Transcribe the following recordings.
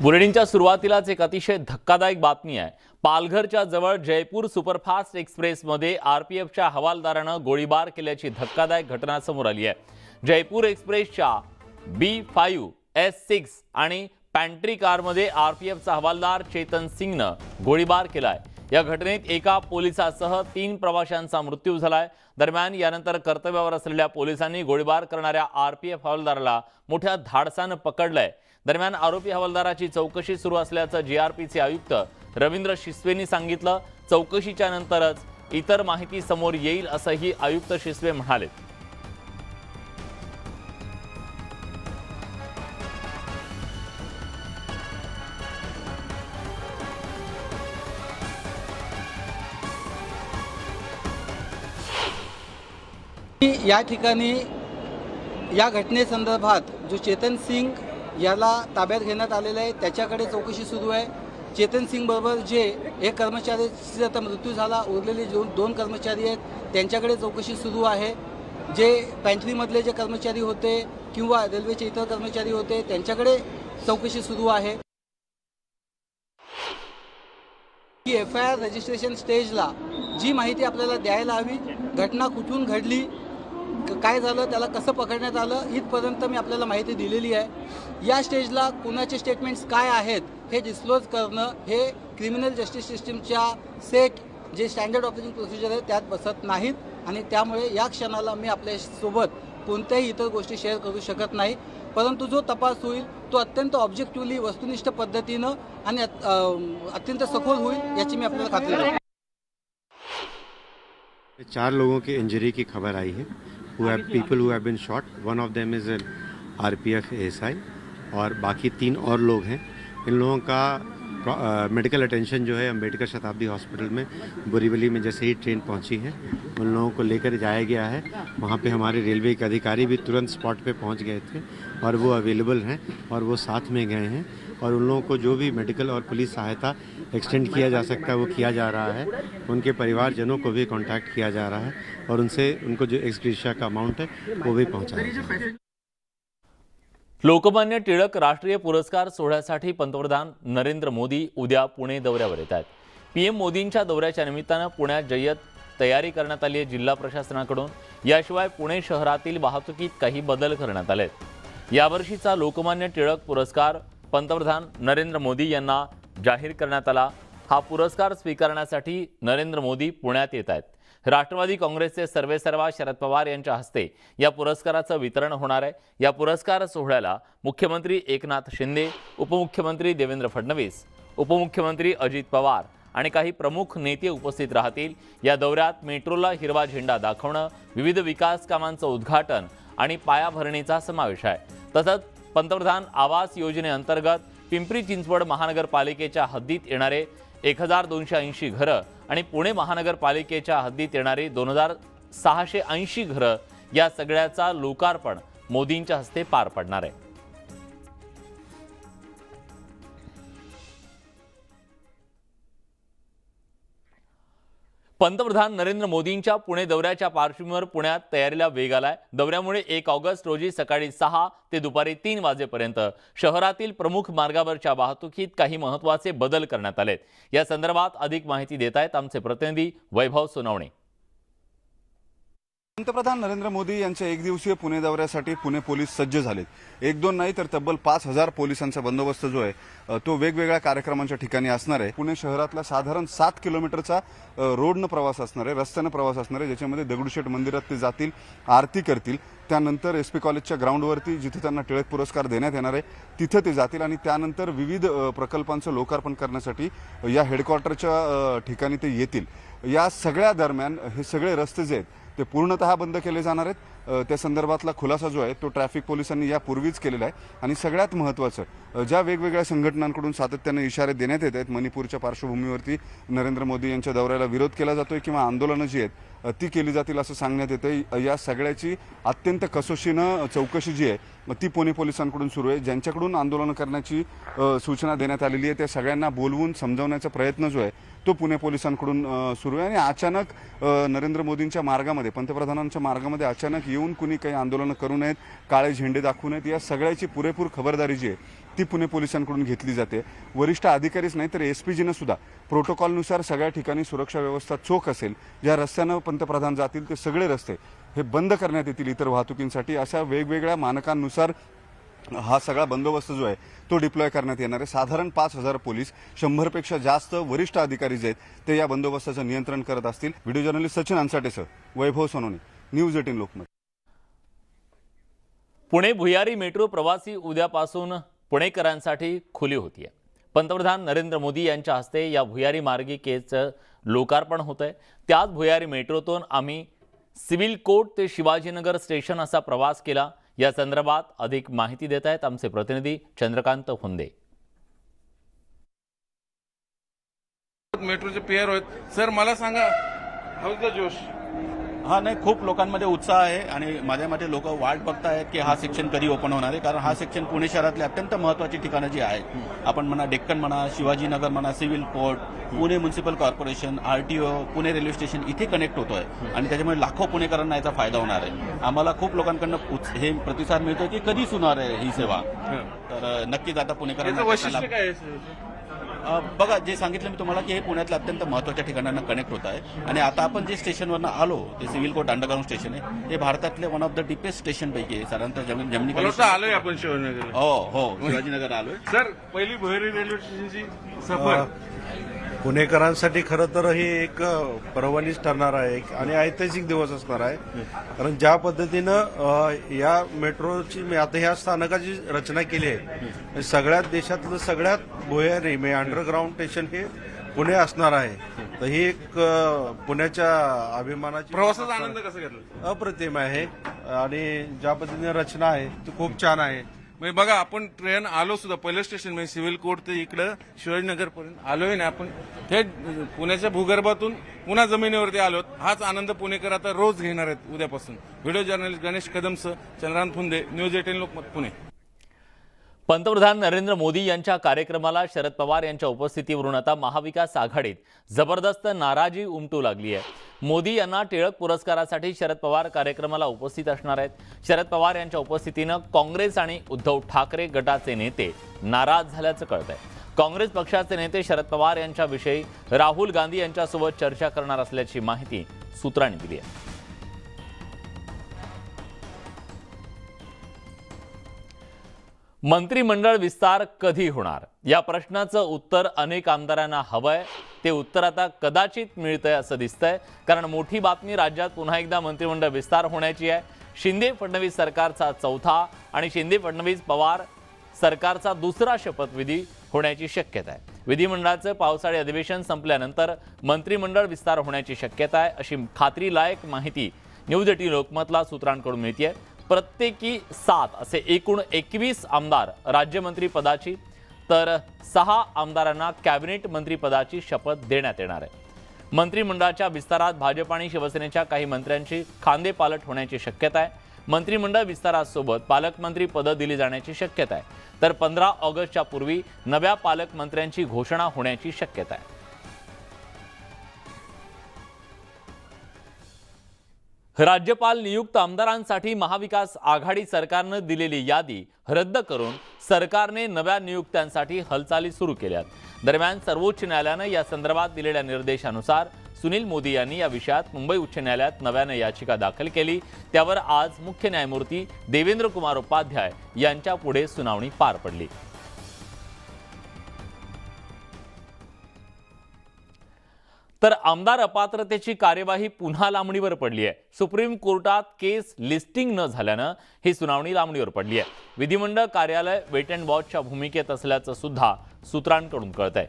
बुलेटिनच्या सुरुवातीलाच एक अतिशय धक्कादायक बातमी आहे। पालघरच्या जवळ जयपूर सुपरफास्ट एक्सप्रेसमध्ये आरपीएफच्या हवालदारानं गोळीबार केल्याची धक्कादायक घटना समोर आली आहे। जयपूर एक्सप्रेसच्या B5S6 आणि पॅन्ट्री कारमध्ये आरपीएफचा हवालदार चेतन सिंगनं गोळीबार केलाय। या घटनेत एका पोलिसासह 3 प्रवाशांचा मृत्यू झालाय। दरम्यान यानंतर कर्तव्यावर असलेल्या पोलिसांनी गोळीबार करणाऱ्या आरपीएफ हवालदाराला मोठ्या धाडसानं पकडलंय। दरम्यान आरोपी हवालदाराची चौकशी सुरू असल्याचं जीआरपीचे आयुक्त रवींद्र शिसवेंनी सांगितलं। चौकशीच्या नंतरच इतर माहिती समोर येईल असंही आयुक्त शिसवे म्हणाले। या ठिकाणी या घटनेसंदर्भात जो चेतन सिंग याला ताब्यात घेण्यात आलेला आहे त्याच्याकडे चौकशी सुरू आहे। चेतन सिंग बरोबर जे एक कर्मचाऱ्याचा आता मृत्यू झाला, उरलेले दोन कर्मचारी आहेत त्यांच्याकडे चौकशी सुरू आहे। जे पॅन्ट्रीमधले जे कर्मचारी होते किंवा रेल्वेचे इतर कर्मचारी होते त्यांच्याकडे चौकशी सुरू आहे। की FIR रजिस्ट्रेशन स्टेजला जी माहिती आपल्याला द्यायला हवी, घटना कुठून घडली, काय झालं, त्याला कसं पकडण्यात आलं, इथपर्यंत मी आपल्याला माहिती दिलेली आहे। या स्टेजला कोणाचे स्टेटमेंट्स काय आहेत हे डिस्क्लोज करणं हे क्रिमिनल जस्टिस सिस्टीमच्या सेट जे स्टँडर्ड ऑपरेटिंग प्रोसिजर आहे त्यात बसत नाहीत आणि त्यामुळे या क्षणाला मी आपल्यासोबत कोणत्याही इतर गोष्टी शेअर करू शकत नाही। परंतु जो तपास होईल तो अत्यंत ऑब्जेक्टिव्हली वस्तुनिष्ठ पद्धतीनं आणि अत्यंत सखोल होईल याची मी आपल्याला खात्री देतो। 4 लोगों की इंजरी की खबर आई है। people who have been shot. One of them is an RPF ASI और बाकी 3 और लोग हैं। इन लोगों का मेडिकल अटेंशन जो है अम्बेडकर शताब्दी हॉस्पिटल में बोरीवली में जैसे ही ट्रेन पहुंची है उन लोगों को लेकर जाया गया है। वहां पे हमारे रेलवे के अधिकारी भी तुरंत स्पॉट पे पहुंच गए थे और वो अवेलेबल हैं और वो साथ में गए हैं और उन लोगों को जो भी मेडिकल और पुलिस सहायता एक्सटेंड किया जा सकता है वो किया जा रहा है। उनके परिवारजनों को भी कांटेक्ट किया जा रहा है और उनसे उनको जो एक्सग्रेशिया का अमाउंट है वो भी पहुंचाया जा रहा है। लोकमान्य टिळक राष्ट्रीय पुरस्कार सोहळ्यासाठी पंतप्रधान नरेंद्र मोदी उद्या पुणे दौऱ्यावर येत आहेत। पीएम मोदींच्या दौऱ्याच्या निमित्तानं पुण्यात जय्यत तयारी करण्यात आली आहे जिल्हा प्रशासनाकडून। याशिवाय पुणे शहरातील वाहतुकीत काही बदल करण्यात आले आहेत। यावर्षीचा लोकमान्य टिळक पुरस्कार पंतप्रधान नरेंद्र मोदी यांना जाहीर करण्यात आला। हा पुरस्कार स्वीकारण्यासाठी नरेंद्र मोदी पुण्यात येत आहेत। राष्ट्रवादी काँग्रेसचे सर्वेसर्वा शरद पवार यांच्या हस्ते या पुरस्काराचं वितरण होणार आहे। या पुरस्कार सोहळ्याला मुख्यमंत्री एकनाथ शिंदे, उपमुख्यमंत्री देवेंद्र फडणवीस, उपमुख्यमंत्री अजित पवार आणि काही प्रमुख नेते उपस्थित राहतील। या दौऱ्यात मेट्रोला हिरवा झेंडा दाखवणं, विविध विकास कामांचं उद्घाटन आणि पायाभरणीचा समावेश आहे। तसंच पंतप्रधान आवास योजनेअंतर्गत पिंपरी चिंचवड महानगरपालिकेच्या हद्दीत येणारे 1280 घरं आणि पुणे महानगरपालिकेच्या हद्दीत येणारी 2680 घरं या सगळ्याचा लोकार्पण मोदींच्या हस्ते पार पडणार आहे। पंतप्रधान नरेंद्र मोदींच्या पुणे दौऱ्याच्या पार्श्वभूमीवर पुण्यात तयारीला वेग आलाय। दौऱ्यामुळे 1 ऑगस्ट रोजी सकाळी 6 ते दुपारी 3 वाजेपर्यंत शहरातील प्रमुख मार्गावरच्या वाहतुकीत काही महत्त्वाचे बदल करण्यात आलेत। या संदर्भात अधिक माहिती देत आहेत आमचे प्रतिनिधी वैभव सोनवणे। पंतप्रधान नरेंद्र मोदी यांच्या 1 दिवसीय पुणे दौऱ्यासाठी पुणे पोलीस सज्ज झालेत। 1-2 नाही तर तब्बल 5000 पोलिसांचा बंदोबस्त जो आहे तो वेगवेगळ्या कार्यक्रमांच्या ठिकाणी असणार आहे। पुणे शहरातला साधारण 7 किलोमीटरचा रोडनं प्रवास असणार आहे, रस्त्यानं प्रवास असणार आहे, ज्याच्यामध्ये दगडूशेठ मंदिरात ते जातील, आरती करतील, त्यानंतर SP कॉलेजच्या ग्राउंडवरती जिथे त्यांना टिळक पुरस्कार देण्यात येणार आहे तिथे ते जातील आणि त्यानंतर विविध प्रकल्पांचं लोकार्पण करण्यासाठी या हेडक्वार्टरच्या ठिकाणी ते येतील। या सगळ्या दरम्यान हे सगळे रस्ते जे आहेत ते पूर्णतः बंद केले जाणार आहेत। त्या संदर्भातला खुलासा जो आहे तो ट्रॅफिक पोलिसांनी यापूर्वीच केलेला आहे आणि सगळ्यात महत्त्वाचं ज्या वेगवेगळ्या संघटनांकडून सातत्याने इशारे देण्यात येत आहेत, मणिपूरच्या पार्श्वभूमीवरती नरेंद्र मोदी यांच्या दौऱ्याला विरोध केला जातोय किंवा आंदोलनं जी आहेत ती केली जातील असं सांगण्यात येतंय। या सगळ्याची अत्यंत कसोशीनं चौकशी जी आहे ती पुणे पोलिसांकडून सुरू आहे। ज्यांच्याकडून आंदोलन करण्याची सूचना देण्यात आलेली आहे त्या सगळ्यांना बोलवून समजावण्याचा प्रयत्न जो आहे तो पुणे पोलिसांकडून सुरू आहे आणि अचानक नरेंद्र मोदींच्या मार्गामध्ये, पंतप्रधानांच्या मार्गामध्ये अचानक येऊन कुणी काही आंदोलन करू नयेत, काळे झेंडे दाखवू नयेत, या सगळ्याची पुरेपूर खबरदारी जी आहे ती पुणे पोलिसांकडून घेतली जाते. वरिष्ठ अधिकारीच नाही तर एसपीजीनं सुद्धा प्रोटोकॉलनुसार सगळ्या ठिकाणी सुरक्षा व्यवस्था चोख असेल. ज्या रस्त्यानं पंतप्रधान जातील ते सगळे रस्ते हे बंद करण्यात येतील इतर वाहतुकींसाठी. अशा वेगवेगळ्या मानकांनुसार हा सगळा बंदोबस्त जो आहे तो डिप्लॉय करण्यात येणार आहे. साधारण 5,000 पोलीस, 100पेक्षा जास्त वरिष्ठ अधिकारी जे आहेत ते या बंदोबस्ताचं नियंत्रण करत असतील. व्हिडिओ जर्नलिस्ट सचिन अन्साटेसह वैभव सोनवणे, न्यूज 18 लोकमत. पुणे भुयारी मेट्रो प्रवासी उद्यापासून पुणेकरांसाठी खुली होतीये. पंतप्रधान नरेंद्र मोदी यांच्या हस्ते या भुयारी मार्गिकेचं लोकार्पण होत आहे. त्याच भुयारी मेट्रोतून आम्ही सिव्हिल कोर्ट ते शिवाजीनगर स्टेशन असा प्रवास केला. या संदर्भात अधिक माहिती देत आहेत आमचे प्रतिनिधी चंद्रकांत फुंदे. मेट्रोचे पेअर आहेत सर, मला सांगा हाऊस द जोश. हा नाही, खूप लोकांमध्ये उत्साह आहे आणि माझ्या मते लोक वाट बघतायत की हा सेक्शन कधी ओपन होणार आहे. कारण हा सेक्शन पुणे शहरातली अत्यंत महत्त्वाची ठिकाणं जी आहेत, आपण म्हणा डेक्कन म्हणा, शिवाजीनगर म्हणा, civil court, Pune municipal corporation, RTO, Pune railway station इथे कनेक्ट होतोय आणि त्याच्यामुळे लाखो पुणेकरांना याचा फायदा होणार आहे. आम्हाला खूप लोकांकडनं हे प्रतिसाद मिळतोय की कधी सुरू आहे ही सेवा. तर नक्कीच आता पुणेकरांना वैशिष्ट्य काय आहे सर? बघा, जे सांगितलं मी तुम्हाला की हे पुण्यातल्या अत्यंत महत्त्वाच्या ठिकाणांना कनेक्ट होत आहे. आणि आता आपण जे स्टेशनवरनं आलो ते सिव्हिल कोर्ट अंडरग्राऊंड स्टेशन आहे. हे भारतातले one of the deepest station पैकी आहे. साधारणतः जमिनी मला वाटतं आलोय आपण शिवाजीनगर. हो शिवाजीनगर आलोय. सर, पहिली भुयारी रेल्वे स्टेशनची सफर पुणेकरांसाठी खरं तर हे एक पर्वणीच ठरणार आहे आणि ऐतिहासिक दिवस असणार आहे. कारण ज्या पद्धतीनं या मेट्रोची आता ह्या स्थानकाची रचना केली आहे, सगळ्यात देशातलं सगळ्यात भुयारी म्हणजे अंडरग्राऊंड स्टेशन हे पुणे असणार आहे. तर ही एक पुण्याच्या अभिमानाची प्रवासाचा आनंद कसा घेतला? अप्रतिम आहे आणि ज्या पद्धतीने रचना आहे ती खूप छान आहे. म्हणजे बघा, आपण ट्रेन आलो सुद्धा पहिलं स्टेशन म्हणजे सिव्हिल कोर्ट ते इकडं शिवाजीनगर पर्यंत आलोय ना आपण. थेट पुण्याच्या भूगर्भातून पुन्हा जमिनीवरती आलो. हाच आनंद पुणेकर आता रोज घेणार आहेत उद्यापासून. व्हिडिओ जर्नलिस्ट गणेश कदमसह चंद्रकांत फुंदे, न्यूज 18 लोकमत, पुणे. पंतप्रधान नरेंद्र मोदी यांच्या कार्यक्रमाला शरद पवार यांच्या उपस्थितीवरून आता महाविकास आघाडीत जबरदस्त नाराजी उमटू लागली आहे. मोदी यांना टिळक पुरस्कारासाठी शरद पवार कार्यक्रमाला उपस्थित असणार आहेत. शरद पवार यांच्या उपस्थितीनं काँग्रेस आणि उद्धव ठाकरे गटाचे नेते नाराज झाल्याचं कळतंय. काँग्रेस पक्षाचे नेते शरद पवार यांच्याविषयी राहुल गांधी यांच्यासोबत चर्चा करणार असल्याची माहिती सूत्रांनी दिली आहे. मंत्रिमंडळ विस्तार कधी होणार या प्रश्नाचं उत्तर अनेक आमदारांना हवंय. ते उत्तर आता कदाचित मिळतंय असं दिसतंय. कारण मोठी बातमी राज्यात पुन्हा एकदा मंत्रिमंडळ विस्तार होण्याची आहे. शिंदे फडणवीस सरकारचा चौथा आणि शिंदे फडणवीस पवार सरकारचा दुसरा शपथविधी होण्याची शक्यता आहे. विधिमंडळाचं पावसाळी अधिवेशन संपल्यानंतर मंत्रिमंडळ विस्तार होण्याची शक्यता आहे अशी खात्रीलायक माहिती न्यूज 18 लोकमतला सूत्रांकडून मिळतेय. प्रत्येकी 7 असे एकूण 21 आमदार राज्यमंत्री पदाची तर 6 आमदारांना कॅबिनेट मंत्रीपदाची शपथ देण्यात येणार आहे. मंत्रिमंडळाच्या विस्तारात भाजप आणि शिवसेनेच्या काही मंत्र्यांची खांदेपालट होण्याची शक्यता आहे. मंत्रिमंडळ विस्तारासोबत पालकमंत्री पदं दिली जाण्याची शक्यता आहे. तर 15 ऑगस्टच्या पूर्वी नव्या पालकमंत्र्यांची घोषणा होण्याची शक्यता आहे. राज्यपाल नियुक्त आमदारांसाठी महाविकास आघाडी सरकारनं दिलेली यादी रद्द करून सरकारने नव्या नियुक्त्यांसाठी हालचाली सुरू केल्यात. दरम्यान सर्वोच्च न्यायालयानं या संदर्भात दिलेल्या निर्देशानुसार सुनील मोदी यांनी या विषयात मुंबई उच्च न्यायालयात नव्यानं याचिका दाखल केली. त्यावर आज मुख्य न्यायमूर्ती देवेंद्र कुमार उपाध्याय यांच्या पुढे सुनावणी पार पडली. तर आमदार अपात्रतेची कार्यवाही पुन्हा लांबणीवर पडली आहे. सुप्रीम कोर्टात केस लिस्टिंग न झाल्यानं ही सुनावणी लांबणीवर पडली आहे. विधिमंडळ कार्यालय वेट अँड वॉचच्या भूमिकेत असल्याचं सुद्धा सूत्रांकडून कळतंय.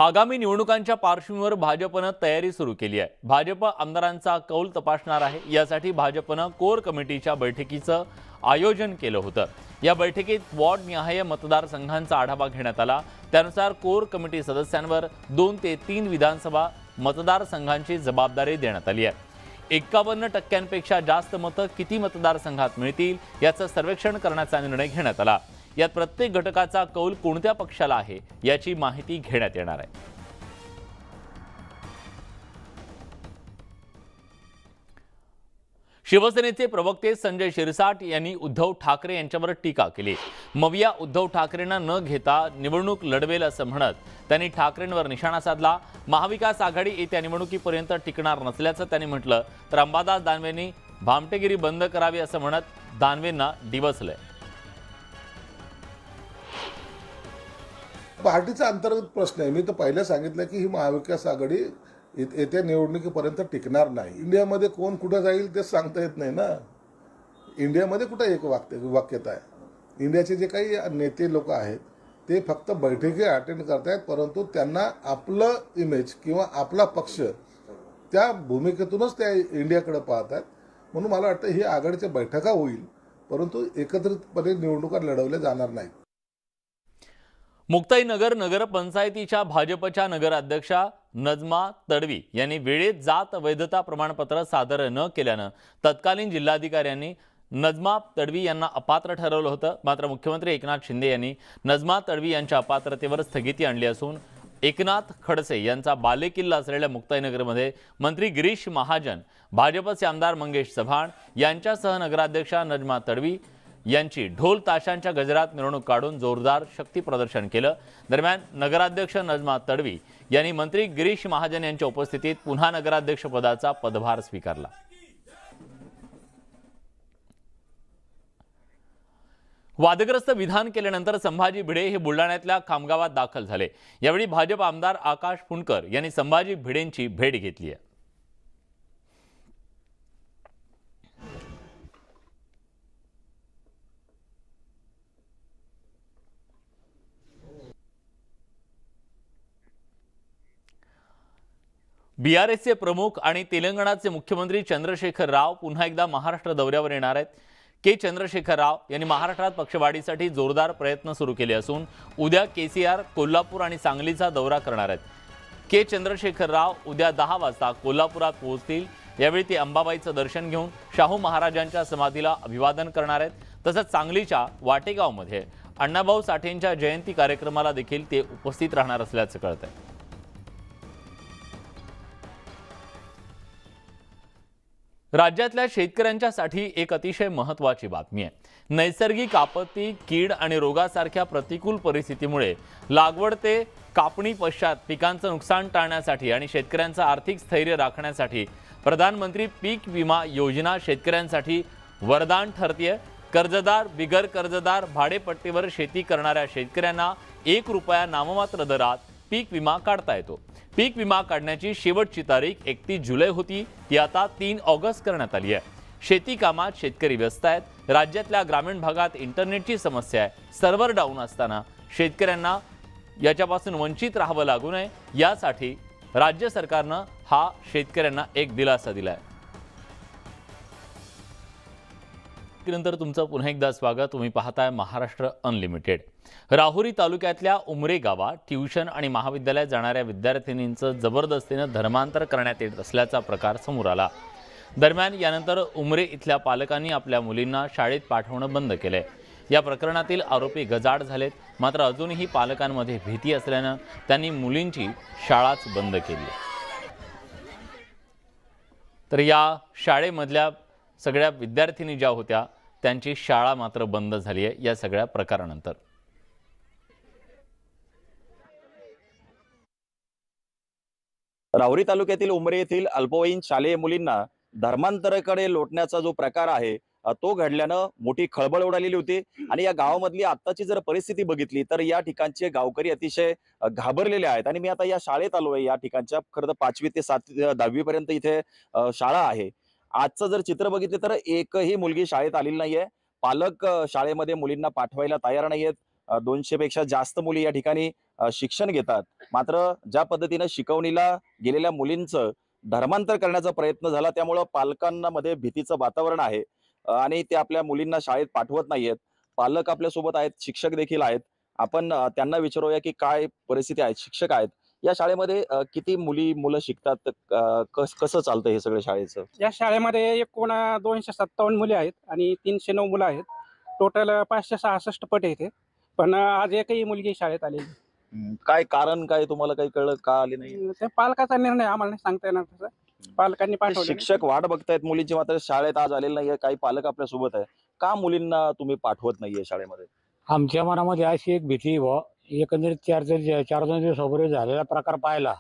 आगामी निवडणुकांच्या पार्श्वभूमीवर भाजपनं तयारी सुरू केली आहे. भाजप आमदारांचा कौल तपासणार आहे. यासाठी भाजपनं कोर कमिटीच्या बैठकीचं आयोजन केलं होतं. या बैठकीत वॉर्डनिहाय मतदारसंघांचा आढावा घेण्यात आला. त्यानुसार कोर कमिटी सदस्यांवर 2 ते 3 विधानसभा मतदारसंघांची जबाबदारी देण्यात आली आहे. 51% जास्त मतं किती मतदारसंघात मिळतील याचं सर्वेक्षण करण्याचा निर्णय घेण्यात आला. यात प्रत्येक घटकाचा कौल कोणत्या पक्षाला आहे याची माहिती घेण्यात येणार आहे. शिवसेनेचे प्रवक्ते संजय शिरसाट यांनी उद्धव ठाकरे यांच्यावर टीका केली. मविया उद्धव ठाकरेंना न घेता निवडणूक लढवेल असं म्हणत त्यांनी ठाकरेंवर निशाणा साधला. महाविकास आघाडी येत्या निवडणुकीपर्यंत टिकणार नसल्याचं त्यांनी म्हटलं. तर अंबादास दानवेंनी भामटेगिरी बंद करावी असं म्हणत दानवेंना डिवचलंय. पार्टीचा अंतर्गत प्रश्न आहे. मी तर पहिलं सांगितलं की ही महाविकास आघाडी येत्या निवडणुकीपर्यंत टिकणार नाही. इंडियामध्ये कोण कुठं जाईल ते सांगता येत नाही ना. इंडियामध्ये कुठं एक वाक्यता आहे. इंडियाचे जे काही नेते लोक आहेत ते फक्त बैठकी अटेंड करतायत, परंतु त्यांना आपलं इमेज किंवा आपला पक्ष त्या भूमिकेतूनच त्या इंडियाकडे पाहत आहेत. म्हणून मला वाटतं ही आघाडीच्या बैठका होईल, परंतु एकत्रितपणे निवडणुका लढवल्या जाणार नाहीत. मुक्ताईनगर नगरपंचायतीच्या भाजपच्या नगराध्यक्षा नजमा तडवी यांनी वेळेत जात वैधता प्रमाणपत्र सादर न केल्यानं तत्कालीन जिल्हाधिकाऱ्यांनी नजमा तडवी यांना अपात्र ठरवलं होतं. मात्र मुख्यमंत्री एकनाथ शिंदे यांनी नजमा तडवी यांच्या अपात्रतेवर स्थगिती आणली असून एकनाथ खडसे यांचा बालेकिल्ला असलेल्या मुक्ताईनगरमध्ये मंत्री गिरीश महाजन, भाजपचे आमदार मंगेश चव्हाण यांच्यासह नगराध्यक्षा नजमा तडवी यांची ढोल ताशांच्या गजरात मिरवणूक काढून जोरदार शक्ती प्रदर्शन केलं. दरम्यान नगराध्यक्ष नजमा तडवी यांनी मंत्री गिरीश महाजन यांच्या उपस्थितीत पुन्हा नगराध्यक्षपदाचा पदभार स्वीकारला. वादग्रस्त विधान केल्यानंतर संभाजी भिडे हे बुलढाण्यातल्या खामगावात दाखल झाले. यावेळी भाजप आमदार आकाश फुंडकर यांनी संभाजी भिडेंची भेट घेतली आहे. BRSचे प्रमुख आणि तेलंगणाचे मुख्यमंत्री चंद्रशेखर राव पुन्हा एकदा महाराष्ट्र दौऱ्यावर येणार आहेत. चंद्रशेखर राव यांनी महाराष्ट्रात पक्षवाढीसाठी जोरदार प्रयत्न सुरू केले असून उद्या KCR, कोल्हापूर आणि सांगलीचा दौरा करणार आहेत. चंद्रशेखर राव उद्या 10 वाजता कोल्हापुरात पोहोचतील. यावेळी ते अंबाबाईचं दर्शन घेऊन शाहू महाराजांच्या समाधीला अभिवादन करणार आहेत. तसंच सांगलीच्या वाटेगावमध्ये अण्णाभाऊ साठेंच्या जयंती कार्यक्रमाला देखील ते उपस्थित राहणार असल्याचं कळतंय. राज्यातल्या शेतकऱ्यांच्यासाठी एक अतिशय महत्त्वाची बातमी आहे. नैसर्गिक आपत्ती, कीड आणि रोगासारख्या प्रतिकूल परिस्थितीमुळे लागवड ते कापणी पश्चात पिकांचं नुकसान टाळण्यासाठी आणि शेतकऱ्यांचं आर्थिक स्थैर्य राखण्यासाठी प्रधानमंत्री पीक विमा योजना शेतकऱ्यांसाठी वरदान ठरतेय. कर्जदार, बिगर कर्जदार, भाडेपट्टीवर शेती करणाऱ्या शेतकऱ्यांना ₹1 नाममात्र दरात पीक विमा काढता येतो. पीक विमा काढण्याची शेवटची तारीख 31 जुलै होती, ती आता 3 ऑगस्ट करण्यात आली आहे. शेती कामात शेतकरी व्यस्त आहेत. राज्यातल्या ग्रामीण भागात इंटरनेटची समस्या आहे. सर्व्हर डाऊन असताना शेतकऱ्यांना याच्यापासून वंचित राहावं लागू नये यासाठी राज्य सरकारनं हा शेतकऱ्यांना एक दिलासा दिलाय. नंतर तुमचं पुन्हा एकदा स्वागत. तुम्ही पाहताय महाराष्ट्र अनलिमिटेड. राहुरी तालुक्यातल्या उमरे गावात ट्यूशन आणि महाविद्यालयात जाणाऱ्या विद्यार्थिनींचं जबरदस्तीनं धर्मांतर करण्यात येत असल्याचा प्रकार समोर आला. दरम्यान यानंतर उमरे इथल्या पालकांनी आपल्या मुलींना शाळेत पाठवणं बंद केलंय. या प्रकरणातील आरोपी गजाआड झालेत. मात्र अजूनही पालकांमध्ये भीती असल्यानं त्यांनी मुलींची शाळाच बंद केली. तर या शाळेमधल्या सगळ्या विद्यार्थिनी ज्या होत्या त्यांची शाळा मात्र बंद झाली आहे या सगळ्या प्रकारानंतर. राहुरी तालुक्यातील उमरे येथील अल्पवयीन शालेय मुलींना धर्मांतराकडे लोटण्याचा जो प्रकार आहे तो घडल्यानं मोठी खळबळ उडालेली होती. आणि या गावामधली आत्ताची जर परिस्थिती बघितली तर या ठिकाणचे गावकरी अतिशय घाबरलेले आहेत. आणि मी आता या शाळेत आलोय. या ठिकाणच्या खरं तर 5वी ते 10वी पर्यंत इथे शाळा आहे. आजचं जर चित्र बघितलं तर एकही मुलगी शाळेत आलेली नाहीये. पालक शाळेमध्ये मुलींना पाठवायला तयार नाहीयेत. 200 पेक्षा जास्त मुली या ठिकाणी शिक्षण घेतात. मात्र ज्या पद्धतीने शिकवणीला गेलेल्या मुलींचं धर्मांतर करण्याचा प्रयत्न झाला त्यामुळं पालकांना मध्ये भीतीचं वातावरण आहे आणि ते आपल्या मुलींना शाळेत पाठवत नाहीयेत. पालक आपल्या सोबत आहेत, शिक्षक देखील आहेत. आपण त्यांना विचारूया की काय परिस्थिती आहे. शिक्षक आहेत या शाळेमध्ये, किती मुलं शिकतात, कसं चालतं हे सगळं शाळेचं? या शाळेमध्ये एकूण 257 मुली आहेत आणि 309 मुलं आहेत. टोटल 566 पट येते. पण आज एकही मुलगी शाळेत आलेली. काय कारण काय तुम्हाला काही कळलं का आले नाही? ते पालकाचा निर्णय, आम्हाला नाही सांगता येणार तसं. पालकांनी पाठवले. शिक्षक वाट बघतायत मुलींची, मात्र शाळेत आज आलेले नाहीये. काही पालक आपल्या सोबत आहे. का मुलींना तुम्ही पाठवत नाहीये शाळेमध्ये? आमच्या मनामध्ये अशी एक भीती व एकंदरीत 4 दिवसापूर्वी झालेला प्रकार पाहिला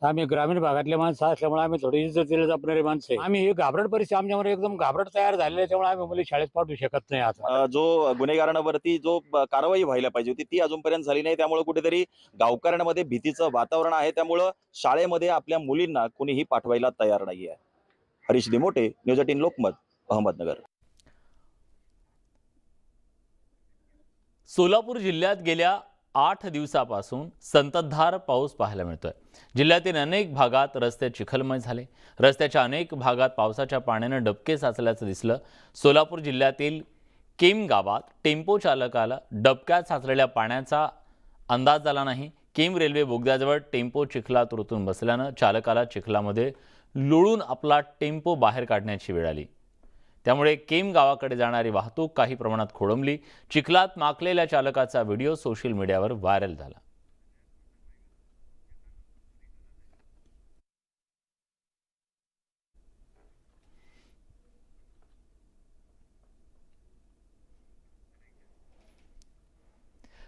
तर आम्ही ग्रामीण भागातले माणसं असल्यामुळे आम्ही थोडी इज्जतीला जपणारी माणसं आहे. आम्ही ही घाबरट परिस्थिती आमच्यामध्ये एकदम घाबरट तयार झालेली आहे, त्यामुळे आम्ही मुली शाळेत पाठवू शकत नाही. आता जो गुन्हेगारांवरती जो कारवाई व्हायला पाहिजे होती ती अजूनपर्यंत झाली नाही. त्यामुळे कुठेतरी गावकऱ्यांमध्ये भीतीचं वातावरण आहे. त्यामुळं शाळेमध्ये आपल्या मुलींना कुणीही पाठवायला तयार नाहीये. हरीश दिमोटे, न्यूज 18 लोकमत, अहमदनगर. सोलापूर जिल्ह्यात गेल्या 8 दिवसापासून संततधार पाऊस पाहायला मिळतोय. जिल्ह्यातील अनेक भागात रस्ते चिखलमय झाले. रस्त्याच्या अनेक भागात पावसाच्या पाण्यानं डबके साचल्याचं दिसलं. सोलापूर जिल्ह्यातील केम गावात टेम्पो चालकाला डबक्यात साचलेल्या पाण्याचा अंदाज आला नाही. केम रेल्वे बोगद्याजवळ टेम्पो चिखलात रुतून बसल्यानं चालकाला चिखलामध्ये लोळून आपला टेम्पो बाहेर काढण्याची वेळ आली. त्यामुळे केम गावाकडे जाणारी वाहतूक काही प्रमाणात खोळंबली. चिखलात माकलेल्या चालकाचा व्हिडिओ सोशल मीडियावर व्हायरल झाला.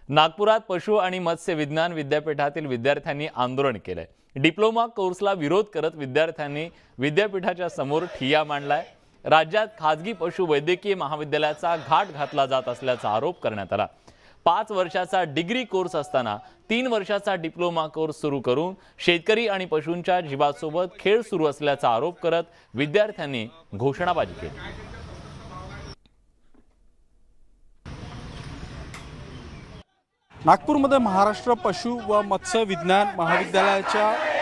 नागपुरात पशु आणि मत्स्य विज्ञान विद्यापीठातील विद्यार्थ्यांनी आंदोलन केलंय. डिप्लोमा कोर्सला विरोध करत विद्यार्थ्यांनी विद्यापीठाच्या समोर ठिय्या मांडलाय. राज्यात खाजगी पशु वैद्यकीय महाविद्यालयाचा घाट घातला जात असल्याचा आरोप करण्यात आला. 5 वर्षाचा डिग्री कोर्स असताना 3 वर्षाचा डिप्लोमा कोर्स सुरू करून शेतकरी आणि पशूंच्या जीवासोबत खेळ सुरू असल्याचा आरोप करत विद्यार्थ्यांनी घोषणाबाजी केली. नागपूरमध्ये महाराष्ट्र पशु व मत्स्य विज्ञान महाविद्यालयाच्या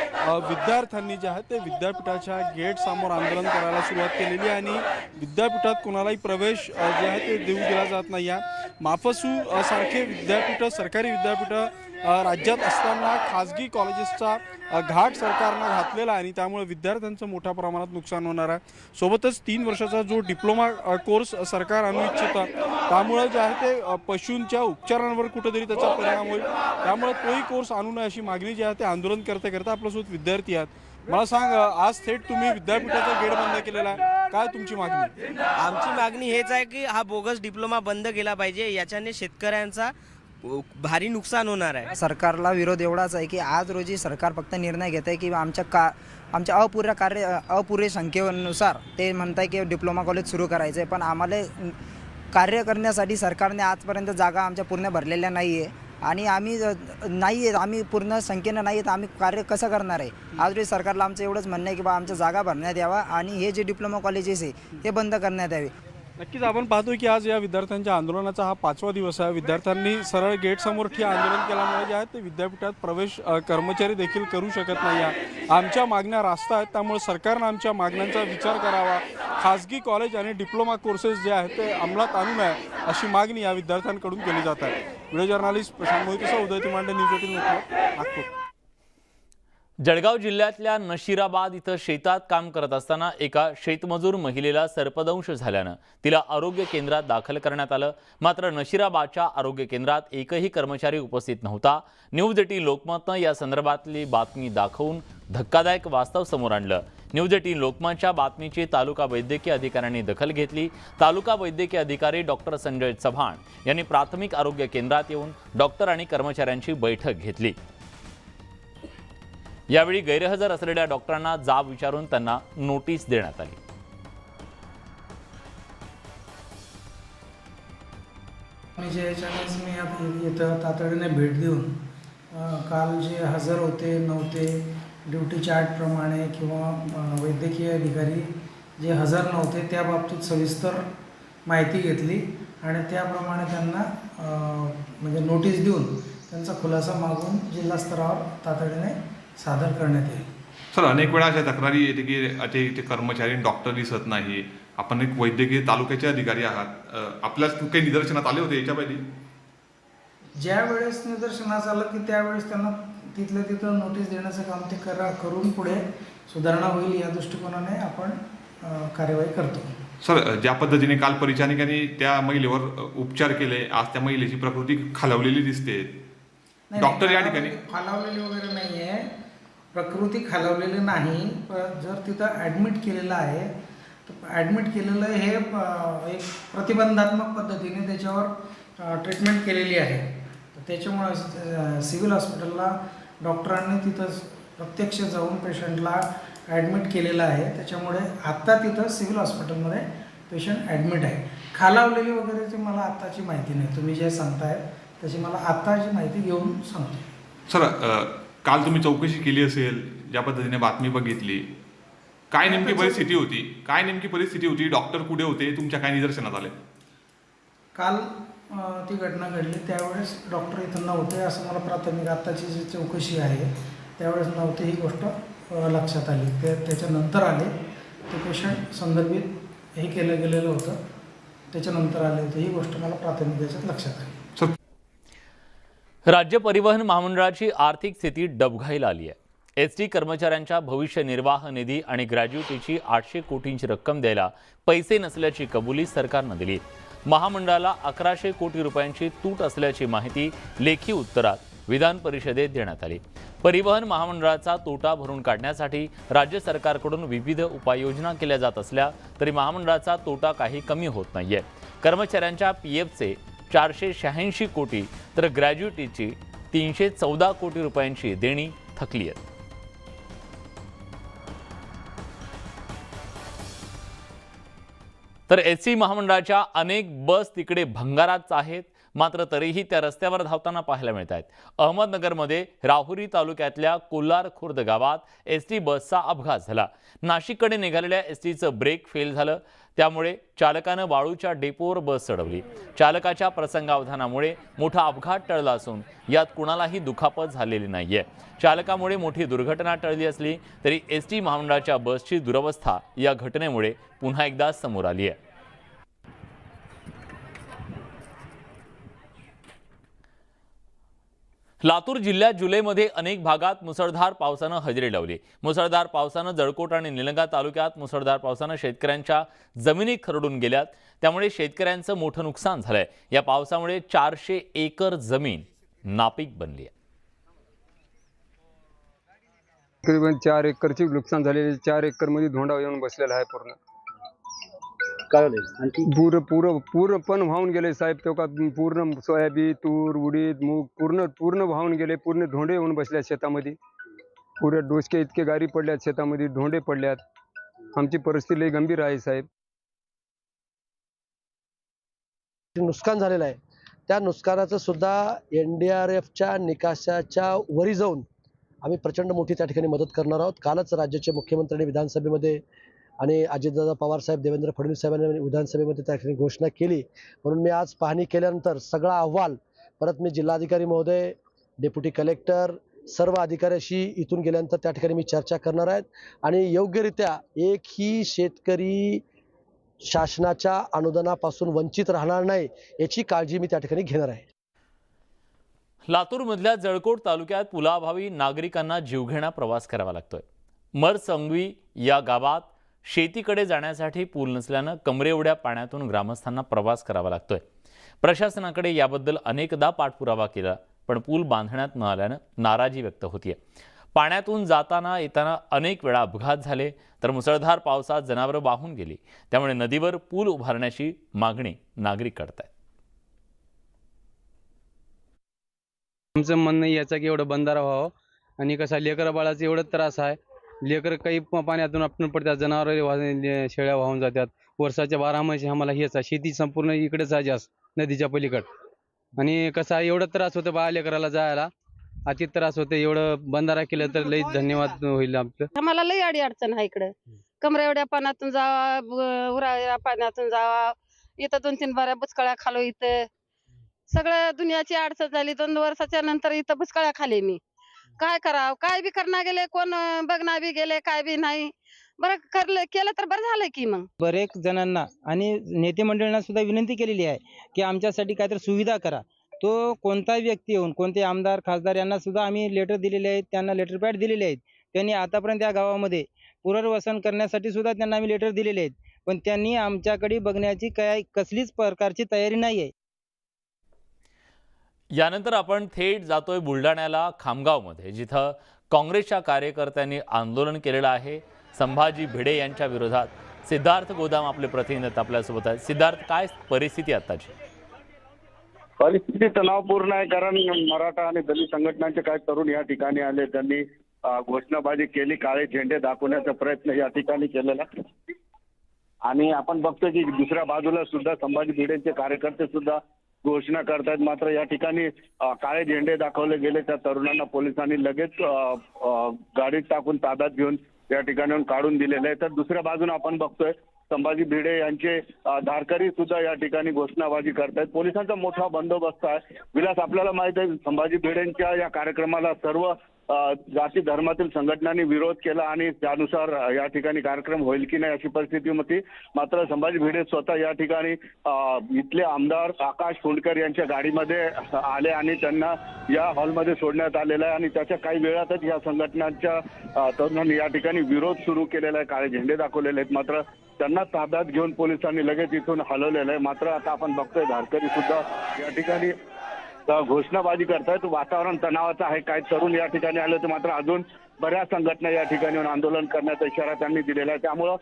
विद्यार्थ्यांनी जे आहे ते विद्यापीठाच्या गेट समोर आंदोलन करायला सुरुवात केलेली आहे आणि विद्यापीठात कोणालाही प्रवेश जे आहे ते देऊ दिला जात नाही आहे. माफसू सारखे विद्यापीठ, सरकारी विद्यापीठ राज्यात असताना खाजगी कॉलेजेसचा घाट सरकारनं घातलेला आहे आणि त्यामुळे विद्यार्थ्यांचं मोठ्या प्रमाणात नुकसान होणार आहे. सोबतच 3 वर्षाचा जो डिप्लोमा कोर्स सरकार आणू इच्छितं त्यामुळे जे आहे ते पशूंच्या उपचारांवर कुठेतरी त्याचा परिणाम होईल. त्यामुळे तोही कोर्स आणू नये अशी मागणी जी आहे ते आंदोलन करता आपल्यासोबत विद्यार्थी आहेत. मला सांग, आज थेट तुम्ही विद्यापीठाचा गेट बंद केलेला आहे, काय तुमची मागणी? आमची मागणी हेच आहे की हा बोगस डिप्लोमा बंद केला पाहिजे. याच्याने शेतकऱ्यांचा भारी नुकसान होणार आहे. सरकारला विरोध एवढाच आहे की आज रोजी सरकार फक्त निर्णय घेत आहे की आमच्या अपुऱ्या संख्येनुसार ते म्हणत आहे की डिप्लोमा कॉलेज सुरू करायचं आहे. पण आम्हाला कार्य करण्यासाठी सरकारने आजपर्यंत जागा आमच्या पूर्ण भरलेल्या नाही आहे आणि आम्ही पूर्ण संख्येनं नाही आहेत. आम्ही कार्य कसं करणार आहे? आज रोजी सरकारला आमचं एवढंच म्हणणं आहे की बा आमच्या जागा भरण्यात यावा आणि हे जे डिप्लोमा कॉलेजेस आहे ते बंद करण्यात यावे. नक्कीच आपण पाहतोय की आज या विद्यार्थ्यांच्या आंदोलनाचा हा 5वा दिवस आहे. विद्यार्थ्यांनी सरळ गेट समोर आंदोलन केल्यामुळे जे आहे ते विद्यापीठात प्रवेश कर्मचारी देखील करू शकत नाही आहे. आमच्या मागण्या रास्त आहेत, त्यामुळे सरकारनं आमच्या मागण्यांचा विचार करावा. खाजगी कॉलेज आणि डिप्लोमा कोर्सेस जे आहेत ते अंमलात आणू नये अशी मागणी या विद्यार्थ्यांकडून केली जात आहे. व्हिडिओ जर्नलिस्ट प्रशांत मोहितेसह उदय तिमांडे, न्यूज 18 नागपूर. जळगाव जिल्ह्यातल्या नशिराबाद इथं शेतात काम करत असताना एका शेतमजूर महिलेला सर्पदंश झाल्यानं तिला आरोग्य केंद्रात दाखल करण्यात आलं. मात्र नशिराबादच्या आरोग्य केंद्रात एकही कर्मचारी उपस्थित नव्हता. न्यूज 18 लोकमतनं या संदर्भातली बातमी दाखवून धक्कादायक वास्तव समोर आणलं. न्यूज 18 लोकमतच्या बातमीची तालुका वैद्यकीय अधिकाऱ्यांनी दखल घेतली. तालुका वैद्यकीय अधिकारी डॉक्टर संजय चव्हाण यांनी प्राथमिक आरोग्य केंद्रात येऊन डॉक्टर आणि कर्मचाऱ्यांची बैठक घेतली. यावेळी गैरहजर असलेल्या डॉक्टरांना जाब विचारून त्यांना नोटीस देण्यात आली. मी इथं तातडीने भेट देऊन काल जे हजर होते नव्हते ड्युटी चार्टप्रमाणे किंवा वैद्यकीय अधिकारी जे हजर नव्हते त्या बाबतीत सविस्तर माहिती घेतली आणि त्याप्रमाणे त्यांना म्हणजे नोटीस देऊन त्यांचा खुलासा मागून जिल्हा स्तरावर तातडीने सादर करण्यात येईल. सर, अनेक वेळा अशा तक्रारी येते की इथे कर्मचारी डॉक्टर दिसत नाही. आपण एक वैद्यकीय तालुक्याचे अधिकारी आहात, आपल्याच काही निदर्शनात आले होते याच्यापैकी? ज्या वेळेस निदर्शनास आलं की त्यावेळेस त्यांना तिथल्या तिथं नोटीस देण्याचं काम ते करून पुढे सुधारणा होईल या दृष्टिकोनाने आपण कार्यवाही करतो. सर, ज्या पद्धतीने काल परिचारिकांनी त्या महिलेवर उपचार केले, आज त्या महिलेची प्रकृती खालावलेली दिसते. डॉक्टर या ठिकाणी खालावलेली वगैरे नाही आहे. प्रकृती खालावलेली नाही, पण जर तिथं ॲडमिट केलेलं आहे तर ॲडमिट केलेलं हे एक प्रतिबंधात्मक पद्धतीने त्याच्यावर ट्रीटमेंट केलेली आहे. तर त्याच्यामुळं सिव्हिल हॉस्पिटलला डॉक्टरांनी तिथं प्रत्यक्ष जाऊन पेशंटला ॲडमिट केलेलं आहे. त्याच्यामुळे आत्ता तिथं सिव्हिल हॉस्पिटलमध्ये पेशंट ॲडमिट आहे. खालावलेली वगैरेची मला आत्ताची माहिती नाही, तुम्ही जे सांगताय तशी मला आत्ताची माहिती घेऊन सांगतो. सर, काल तुम्ही चौकशी केली असेल, ज्या पद्धतीने बातमी बघितली, काय नेमकी परिस्थिती होती? डॉक्टर कुठे होते? तुमच्या काय निदर्शनात आले? काल ती घटना घडली त्यावेळेस डॉक्टर इथं नव्हते असं मला प्राथमिक आत्ताची जी चौकशी आहे त्यावेळेस नव्हते ही गोष्ट लक्षात आली. त्याच्यानंतर आले, ते पेशंट संदर्भित हे केलं गेलेलं होतं, त्याच्यानंतर आले होते. ही गोष्ट मला प्राथमिक याच्यात लक्षात आली. राज्य परिवहन महामंडळाची आर्थिक स्थिती डबघाईला आली आहे. एसटी कर्मचाऱ्यांच्या भविष्य निर्वाह निधी आणि ग्रॅज्युटीची 800 कोटींची रक्कम द्यायला पैसे नसल्याची कबुली सरकारनं दिली. महामंडळाला 1100 कोटी रुपयांची तूट असल्याची माहिती लेखी उत्तरात विधान परिषदेत देण्यात आली. परिवहन महामंडळाचा तोटा भरून काढण्यासाठी राज्य सरकारकडून विविध उपाययोजना केल्या जात असल्या तरी महामंडळाचा तोटा काही कमी होत नाहीये. कर्मचाऱ्यांच्या पीएफचे 486 कोटी तर ग्रॅज्युटीची 314 कोटी रुपयांची देणी थकली आहेत. तर एसटी महामंडळाच्या अनेक बस तिकडे भंगारात आहेत, मात्र तरीही त्या रस्त्यावर धावताना पाहायला मिळत आहेत. अहमदनगरमध्ये राहुरी तालुक्यातल्या कोल्हार खुर्द गावात एसटी बसचा अपघात झाला. नाशिककडे निघालेल्या एसटीचं ब्रेक फेल झालं, त्यामुळे चालकानं वाळूच्या डेपोवर बस चढवली. चालकाच्या प्रसंगावधानामुळे मोठा अपघात टळला असून यात कुणालाही दुखापत झालेली नाहीये. चालकामुळे मोठी दुर्घटना टळली असली तरी एसटी महामंडळाच्या बसची दुरवस्था या घटनेमुळे पुन्हा एकदा समोर आली आहे. लातूर जिल्ह्यात जुलैमध्ये अनेक भागात मुसळधार पावसानं हजेरी लावली. मुसळधार पावसानं जळकोट आणि निलंगा तालुक्यात मुसळधार पावसानं शेतकऱ्यांच्या जमिनी खरडून गेल्यात, त्यामुळे शेतकऱ्यांचं मोठं नुकसान झालंय. या पावसामुळे 400 एकर जमीन नापीक बनली आहे. तकरीबन 4 एकरची नुकसान झालेले. 4 एकरमध्ये धोंडा येऊन बसलेला आहे. पूर्ण पण वाहून गेले साहेब. तो का पूर्ण सोयाबीन, तूर, उडीद, मूग पूर्ण वाहून गेले. पूर्ण धोंडे येऊन बसल्यात शेतामध्ये. पुरे डोसके इतके गारी पडल्यात शेतामध्ये, धोंडे पडल्यात. आमची परिस्थिती लई गंभीर आहे साहेब. नुकसान झालेलं आहे. त्या नुकसानाचं सुद्धा NDRFच्या निकषाच्या वरी जाऊन आम्ही प्रचंड मोठी त्या ठिकाणी मदत करणार आहोत. कालच राज्याचे मुख्यमंत्र्यांनी विधानसभेमध्ये आणि अजितदादा पवार साहेब, देवेंद्र फडणवीस साहेबांनी विधानसभेमध्ये त्या ठिकाणी घोषणा केली. म्हणून मी आज पाहणी केल्यानंतर सगळा अहवाल परत मी जिल्हाधिकारी महोदय, डेप्युटी कलेक्टर, सर्व अधिकाऱ्याशी इथून गेल्यानंतर त्या ठिकाणी मी चर्चा करणार आहेत आणि योग्यरित्या एकही शेतकरी शासनाच्या अनुदानापासून वंचित राहणार नाही याची काळजी मी त्या ठिकाणी घेणार आहे. लातूरमधल्या जळकोट तालुक्यात पुलाअभावी नागरिकांना जीवघेणा प्रवास करावा लागतोय. मरसंगवी या गावात शेतीकडे जाण्यासाठी पूल नसल्यानं कमरेएवढ्या पाण्यातून ग्रामस्थांना प्रवास करावा लागतोय. प्रशासनाकडे याबद्दल अनेकदा पाठपुरावा केला, पण पूल बांधण्यात न आल्यानं नाराजी व्यक्त होतीये. पाण्यातून जाताना येताना अनेक वेळा अपघात झाले, तर मुसळधार पावसात जनावरं वाहून गेली. त्यामुळे नदीवर पूल उभारण्याची मागणी नागरिक करतायत. आमचं म्हणणं याचं की एवढं बंधारा व्हावं आणि कसं लेकरं बाळाचा एवढं त्रास आहे. लेकर काही पाण्यातून आपटून पडतात, जनावर शेळ्या वाहून जातात. वर्षाच्या 12 महिने आम्हाला हेच आहे. शेती संपूर्ण इकडेच आहे जास्त नदीच्या पलीकड. आणि कसं आहे एवढं त्रास होतं बा लेकराला जायला, अति त्रास होते. एवढं बंधारा केलं तर लई धन्यवाद होईल आपलं. आम्हाला लई अडी अडचण आहे इकडं. कमरे एवढ्या पाण्यातून जावा, उरा पाण्यातून जावा. इथं 2-3 बाऱ्या बुचकाळ्या खालो. इथं सगळं दुनियाची अडचण झाली. 2 वर्षाच्या नंतर इथं बुचकाळ्या खाली मी. काय करावं, काय बी करणार गेले, कोण बघणार बी गेले, काय बी नाही. बरं केलं तर बरं झालं की मग. बरेच जणांना आणि नेते मंडळींना सुद्धा विनंती केलेली आहे की आमच्यासाठी काहीतरी सुविधा करा. तो कोणताही व्यक्ती येऊन, कोणते आमदार, खासदार यांना सुद्धा आम्ही लेटर दिलेले आहेत, त्यांना लेटर पॅड दिलेले आहेत. त्यांनी आतापर्यंत या गावामध्ये पुनर्वसन करण्यासाठी सुद्धा त्यांना आम्ही लेटर दिलेले आहेत, पण त्यांनी आमच्याकडे बघण्याची कसलीच प्रकारची तयारी नाही आहे. यानंतर आपण थेट जातोय बुलढाण्याला, खामगावमध्ये, जिथं काँग्रेसच्या कार्यकर्त्यांनी आंदोलन केलेलं आहे संभाजी भिडे यांच्या विरोधात. सिद्धार्थ गोदाम आपले प्रतिनिधी आपल्यासोबत आहेत. सिद्धार्थ, काय परिस्थिती आताची? परिस्थिती तणावपूर्ण आहे, कारण मराठा आणि दलित संघटनांचे काही तरुण या ठिकाणी आले. त्यांनी घोषणाबाजी केली, काळे झेंडे दाखवण्याचा प्रयत्न या ठिकाणी केलेला. आणि आपण बघतोय की दुसऱ्या बाजूला सुद्धा संभाजी भिडेंचे कार्यकर्ते सुद्धा घोषणा करतायत. मात्र या ठिकाणी काळे झेंडे दाखवले गेले. त्या तरुणांना पोलिसांनी लगेच गाडीत टाकून ताब्यात घेऊन या ठिकाणाहून काढून दिलेले आहे. तर दुसऱ्या बाजूने आपण बघतोय संभाजी भिडे यांचे धारकरी सुद्धा या ठिकाणी घोषणाबाजी करतायत. पोलिसांचा मोठा बंदोबस्त आहे. विलास, आपल्याला माहित आहे संभाजी भिडेंच्या या कार्यक्रमाला सर्व जाती धर्मातील संघटनांनी विरोध केला आणि त्यानुसार या ठिकाणी कार्यक्रम होईल की नाही अशी परिस्थिती होती. मात्र संभाजी भिडे स्वतः या ठिकाणी इथले आमदार आकाश फुंडकर यांच्या गाडीमध्ये आले आणि त्यांना या हॉलमध्ये सोडण्यात आलेलं आहे. आणि त्याच्या काही वेळातच या संघटनांच्या तरुणांनी या ठिकाणी विरोध सुरू केलेला आहे, काळे झेंडे दाखवलेले आहेत. मात्र त्यांना ताब्यात घेऊन पोलिसांनी लगेच इथून हलवलेलं आहे. मात्र आता आपण बघतोय धारकरी सुद्धा या ठिकाणी घोषणाबाजी करतायत. वातावरण तणावाचं आहे. काही तरुण या ठिकाणी आले होते, मात्र अजून बऱ्याच संघटना या ठिकाणी आंदोलन करण्याचा इशारा त्यांनी दिलेला आहे. त्यामुळं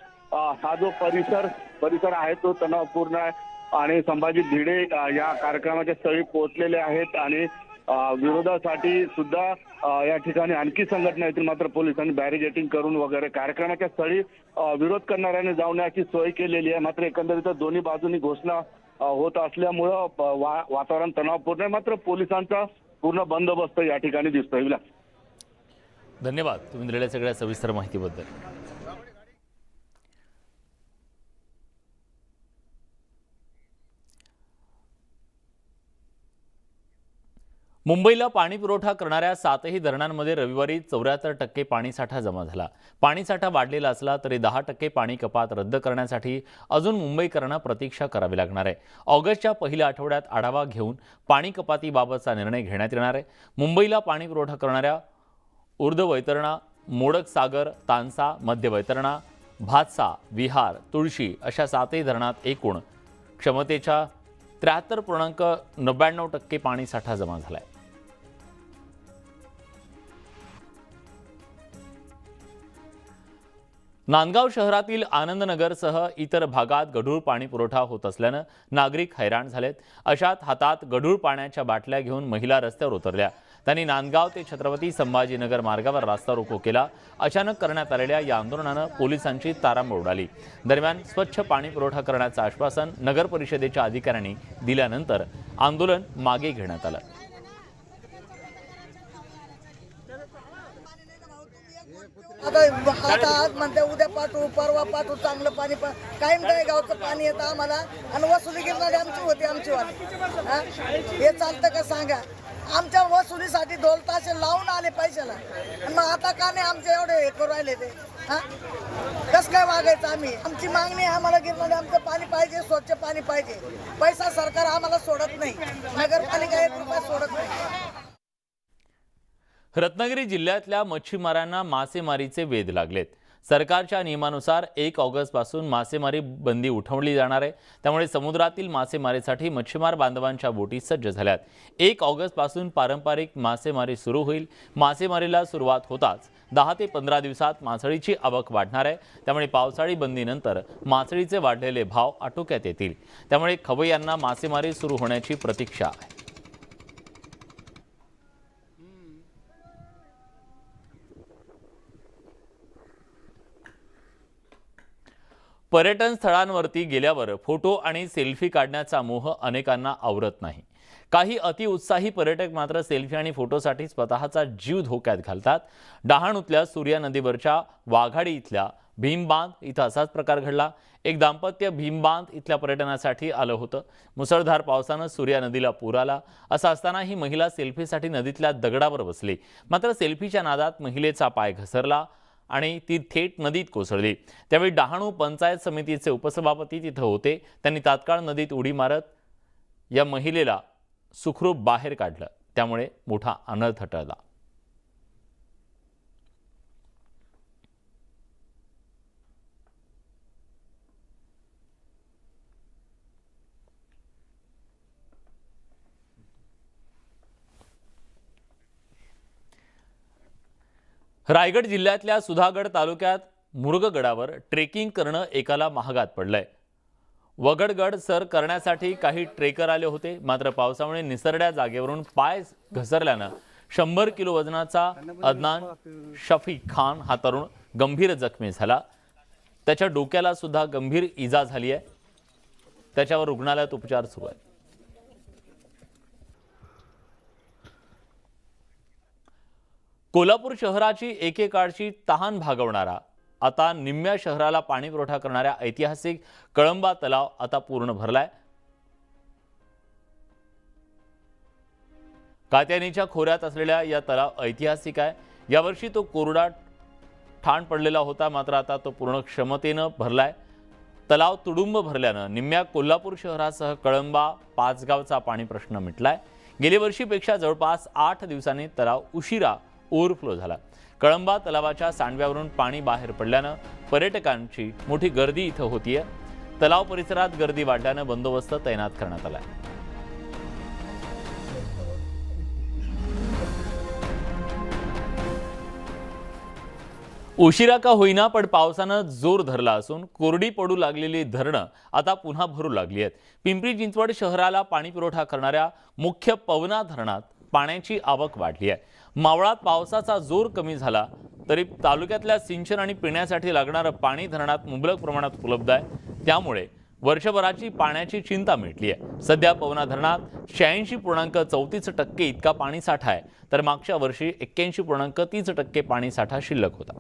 हा जो परिसर आहे तो तणावपूर्ण आहे. आणि संभाजी भिडे या कार्यक्रमाच्या स्थळी पोहोचलेले आहेत आणि विरोधासाठी सुद्धा या ठिकाणी आणखी संघटना येतील. मात्र पोलिसांनी बॅरिगेटिंग करून वगैरे कार्यक्रमाच्या स्थळी विरोध करणाऱ्यांनी जाण्याची सोय केलेली आहे. मात्र एकंदरीत दोन्ही बाजूनी घोषणा होत असल्यामुळं वातावरण तणावपूर्ण आहे. मात्र पोलिसांचा पूर्ण बंदोबस्त या ठिकाणी दिसतोय. विलास, धन्यवाद तुम्ही दिलेल्या सगळ्या सविस्तर माहितीबद्दल. मुंबईला पाणी पुरवठा करणाऱ्या 7ही धरणांमध्ये रविवारी 74% पाणीसाठा जमा झाला. पाणीसाठा वाढलेला असला तरी 10% पाणी कपात रद्द करण्यासाठी अजून मुंबईकरांना प्रतीक्षा करावी लागणार आहे. ऑगस्टच्या पहिल्या आठवड्यात आढावा घेऊन पाणी कपातीबाबतचा निर्णय घेण्यात येणार आहे. मुंबईला पाणी पुरवठा करणाऱ्या उर्ध्व वैतरणा, मोडक सागर, तानसा, मध्य वैतरणा, भातसा, विहार, तुळशी अशा 7ही धरणात एकूण क्षमतेच्या 73.99% पाणीसाठा जमा झालाय. नांदगाव शहरातील आनंदनगरसह इतर भागात गढूळ पाणी पुरवठा होत असल्यानं नागरिक हैराण झालेत. अशात हातात गढूळ पाण्याच्या बाटल्या घेऊन महिला रस्त्यावर उतरल्या. त्यांनी नांदगाव ते छत्रपती संभाजीनगर मार्गावर रास्ता रोको केला. अचानक करण्यात आलेल्या या आंदोलनानं पोलिसांची तारांबळ उडाली. दरम्यान स्वच्छ पाणी पुरवठा करण्याचं आश्वासन नगर परिषदेच्या अधिकाऱ्यांनी दिल्यानंतर आंदोलन मागे घेण्यात आलं. आता आज म्हणते उद्या पाठवू, परवा पाठवू, चांगलं पाणी कायम काय गावचं पाणी येतं आम्हाला आणि वसुली गिरणारी आमची होती आमची वाली. हे चालतं का सांगा? आमच्या वसुलीसाठी ढोल ताशे लावून आले पैशाला, मग आता का नाही आमचे एवढे हे करू राहिले ते? कसं काय वागायचं आम्ही? आमची मागणी आहे, आम्हाला गिरणारी आमचं पाणी पाहिजे, स्वच्छ पाणी पाहिजे. पैसा सरकार आम्हाला सोडत नाही, नगरपालिका 1 रुपया सोडत नाही. रत्नागिरी जिल्ह्यातल्या मच्छीमारांना मासेमारीचे वेध लागलेत. सरकारच्या नियमानुसार 1 ऑगस्टपासून मासेमारी बंदी उठवली जाणार आहे. त्यामुळे समुद्रातील मासेमारीसाठी मच्छीमार बांधवांच्या बोटी सज्ज झाल्यात. 1 ऑगस्टपासून पारंपरिक मासेमारी सुरू होईल. मासेमारीला सुरुवात होताच 10 ते 15 दिवसात मासळीची आवक वाढणार आहे. त्यामुळे पावसाळी बंदीनंतर मासळीचे वाढलेले भाव आटोक्यात येतील. त्यामुळे खवय्यांना मासेमारी सुरू होण्याची प्रतीक्षा आहे. पर्यटन स्थळांवरती गेल्यावर फोटो आणि सेल्फी काढण्याचा मोह अनेकांना आवरत नाही. काही अतिउत्साही पर्यटक मात्र सेल्फी आणि फोटोसाठी स्वतःचा जीव धोक्यात घालतात. डहाणूतल्या सूर्या नदीवरच्या वाघाडी इथल्या भीमबांध इथं असाच प्रकार घडला. एक दाम्पत्य भीमबांध इथल्या पर्यटनासाठी आलं होतं. मुसळधार पावसानं सूर्या नदीला पूर आला. असं असताना ही महिला सेल्फीसाठी नदीतल्या दगडावर बसली. मात्र सेल्फीच्या नादात महिलेचा पाय घसरला आणि ती थेट नदीत कोसळली. त्यावेळी डहाणू पंचायत समितीचे उपसभापती तिथं होते. त्यांनी तात्काळ नदीत उडी मारत या महिलेला सुखरूप बाहेर काढलं. त्यामुळे मोठा अनर्थ टळला. रायगड जिल्ह्यातल्या सुधागड तालुक्यात मुरगगडावर ट्रेकिंग करणं एकाला महागात पडलंय. वगडगड सर करण्यासाठी काही ट्रेकर आले होते, मात्र पावसामुळे निसरड्या जागेवरून पाय घसरल्यानं 100 किलो वजनाचा अदनान शफीक खान हा तरुण गंभीर जखमी झाला. त्याच्या डोक्याला सुद्धा गंभीर इजा झाली आहे. त्याच्यावर रुग्णालयात उपचार सुरू आहेत. कोल्हापूर शहराची एकेकाळची तहान भागवणारा, आता निम्म्या शहराला पाणी पुरवठा करणाऱ्या ऐतिहासिक कळंबा तलाव आता पूर्ण भरलाय. कात्यानीच्या खोऱ्यात असलेला या तलाव ऐतिहासिक आहे. यावर्षी तो कोरडा ठाण पडलेला होता, मात्र आता तो पूर्ण क्षमतेनं भरलाय. तलाव तुडुंब भरल्यानं निम्म्या कोल्हापूर शहरासह कळंबा, पाचगावचा पाणी प्रश्न मिटलाय. गेल्या वर्षीपेक्षा जवळपास 8 दिवसांनी तलाव उशिरा ओव्हरफ्लो झाला. कळंबा तलावाच्या सांडव्यावरून पाणी बाहेर पडल्यानं पर्यटकांची मोठी गर्दी इथं होतीये. तलाव परिसरात गर्दी वाढल्यानं बंदोबस्त तैनात करण्यात आलाय. उशिरा का होईना पण पावसानं जोर धरला असून कोरडी पडू लागलेली धरणं आता पुन्हा भरू लागली आहेत. पिंपरी चिंचवड शहराला पाणी पुरवठा करणाऱ्या मुख्य पवना धरणात पाण्याची आवक वाढली आहे. मावळात पावसाचा जोर कमी झाला तरी तालुक्यातल्या सिंचन आणि पिण्यासाठी लागणारं पाणी धरणात मुबलक प्रमाणात उपलब्ध आहे. त्यामुळे वर्षभराची पाण्याची चिंता मिटली आहे. सध्या पवना धरणात 86.34% इतका पाणीसाठा आहे, तर मागच्या वर्षी 81.30% पाणीसाठा शिल्लक होता.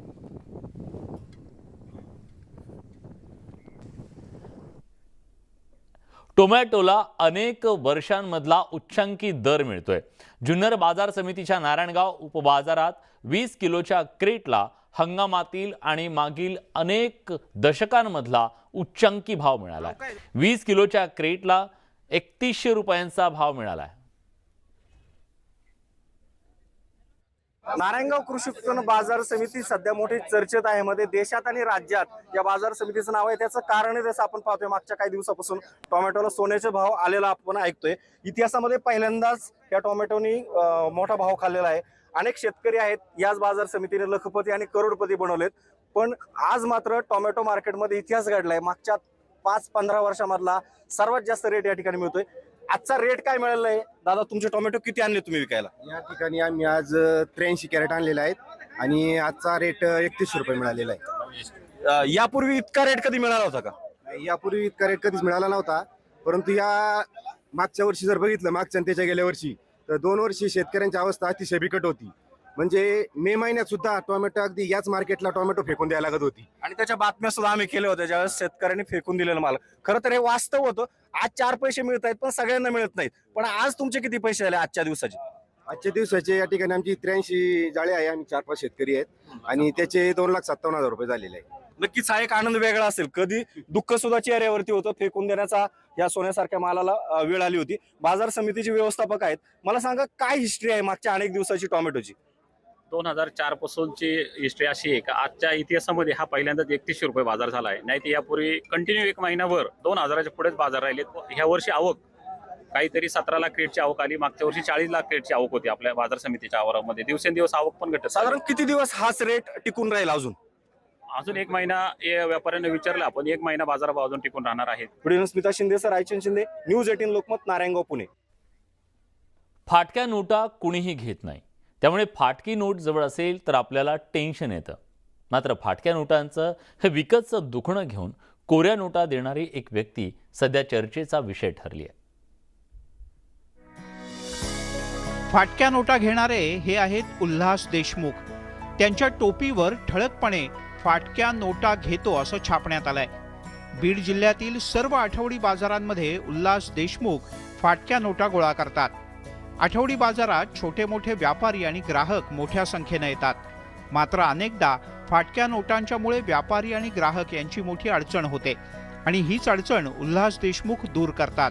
टोमॅटोला अनेक वर्षांमधला उच्चांकी दर मिळतोय. जुन्नर बाजार समितीच्या नारायणगाव उपबाजारात 20 किलोच्या क्रेटला हंगामातील आणि मागील अनेक दशकांमधला उच्चांकी भाव मिळाला. 20 किलोच्या क्रेटला 3100 रुपयांचा भाव मिळाला. नारायणगाव कृषी उत्पन्न बाजार समिती सध्या मोठी चर्चेत आहे. मध्ये देशात आणि राज्यात या बाजार समितीचं नाव आहे. त्याचं कारण जसं आपण पाहतोय, मागच्या काही दिवसापासून टोमॅटोला सोन्याचे भाव आलेला आपण ऐकतोय. इतिहासामध्ये पहिल्यांदाच या टोमॅटोनी मोठा भाव खाल्लेला आहे. अनेक शेतकरी आहेत याच बाजार समितीने लखपती आणि करोडपती बनवलेत. पण आज मात्र टोमॅटो मार्केटमध्ये इतिहास घडलाय. मागच्या 5-15 वर्षामधला सर्वात जास्त रेट या ठिकाणी मिळतोय. आजचा रेट काय मिळालेला आहे दादा? तुमचे टोमॅटो किती आणले तुम्ही विकायला? या ठिकाणी आम्ही आज 83 कॅरेट आणलेले आहेत आणि आजचा रेट 3100 रुपये मिळालेला आहे. यापूर्वी इतका रेट कधी मिळाला होता का? यापूर्वी इतका रेट कधीच मिळाला नव्हता. परंतु या मागच्या वर्षी जर बघितलं, मागच्या आणि त्याच्या गेल्या वर्षी, तर 2 वर्षी शेतकऱ्यांची अवस्था अतिशय बिकट होती. म्हणजे मे महिन्यात सुद्धा टोमॅटो अगदी याच मार्केटला टोमॅटो फेकून द्यायला लागत होती. आणि त्याच्या बातम्या सुद्धा आम्ही केल्या होत्या ज्यावेळेस शेतकऱ्यांनी फेकून दिलेला माल. खरं तर हे वास्तव होतं. आज 4 पैसे मिळत आहेत पण सगळ्यांना मिळत नाहीत. पण आज तुमचे किती पैसे झाले आजच्या दिवसाचे? आजच्या दिवसाचे या ठिकाणी आमची 83 जाळे आहे. आम्ही 4-5 शेतकरी आहेत आणि त्याचे 2,57,000 रुपये झालेले आहे. नक्कीच हा एक आनंद वेगळा असेल. कधी दुःख सुद्धा चेहऱ्यावरती होतं. फेकून देण्याचा या सोन्यासारख्या मालाला वेळ आली होती. बाजार समितीचे व्यवस्थापक आहेत, मला सांगा काय हिस्ट्री आहे मागच्या अनेक दिवसाची टोमॅटोची? 2004 पासूनची हिस्ट्री अशी आहे का आजच्या इतिहासामध्ये हा पहिल्यांदाच 3100 रुपये बाजार झाला आहे. नाही तर यापूर्वी कंटिन्यू 1 महिनाभर 2000च्या पुढेच बाजार राहिलेत. ह्या वर्षी आवक काहीतरी 17 लाख क्रेटची आवक आली. मागच्या वर्षी 40 लाख क्रेटची आवक होती आपल्या बाजार समितीच्या आवारामध्ये. दिवसेंदिवस आवक पण घटत. साधारण किती दिवस हाच रेट टिकून राहील? अजून 1 महिना व्यापाऱ्यांना विचारलं आपण, 1 महिना बाजारभाव अजून टिकून राहणार आहेत. Video Smita Shinde sir, Raichand Shinde, news 18 Lokmat, Narayangaon, Pune. फाटक्या नोटा कुणीही घेत नाही, त्यामुळे फाटकी नोट जवळ असेल तर आपल्याला टेन्शन येतं. मात्र फाटक्या नोटांचं हे विकतचं दुखणं घेऊन कोऱ्या नोटा देणारी एक व्यक्ती सध्या चर्चेचा विषय ठरली आहे. फाटक्या नोटा घेणारे हे आहेत उल्हास देशमुख. त्यांच्या टोपीवर ठळकपणे फाटक्या नोटा घेतो असं छापण्यात आलंय. बीड जिल्ह्यातील सर्व आठवडी बाजारांमध्ये उल्हास देशमुख फाटक्या नोटा गोळा करतात. आठवडी बाजारात छोटे मोठे व्यापारी आणि ग्राहक मोठ्या संख्येने येतात. मात्र अनेकदा फाटक्या नोटांच्यामुळे व्यापारी आणि ग्राहक यांची मोठी अडचण होते आणि हीच अडचण उल्हास देशमुख दूर करतात.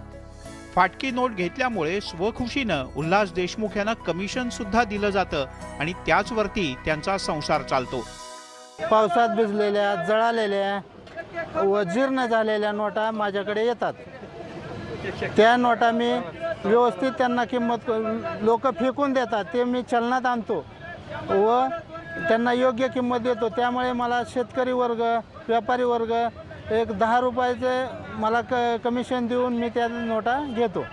फाटकी नोट घेतल्यामुळे स्वखुशीनं उल्हास देशमुख यांना कमिशन सुद्धा दिलं जातं आणि त्याचवरती त्यांचा संसार चालतो. पावसात भिजलेल्या, जळालेल्या व जीर्ण झालेल्या नोटा माझ्याकडे येतात. त्या नोटा मी व्यवस्थित त्यांना किंमत लोक फेकून देतात, ते मी चलनात आणतो व त्यांना योग्य किंमत देतो. त्यामुळे मला शेतकरी वर्ग, व्यापारी वर्ग एक 10 रुपयाचे मला कमिशन देऊन मी त्या नोटा घेतो.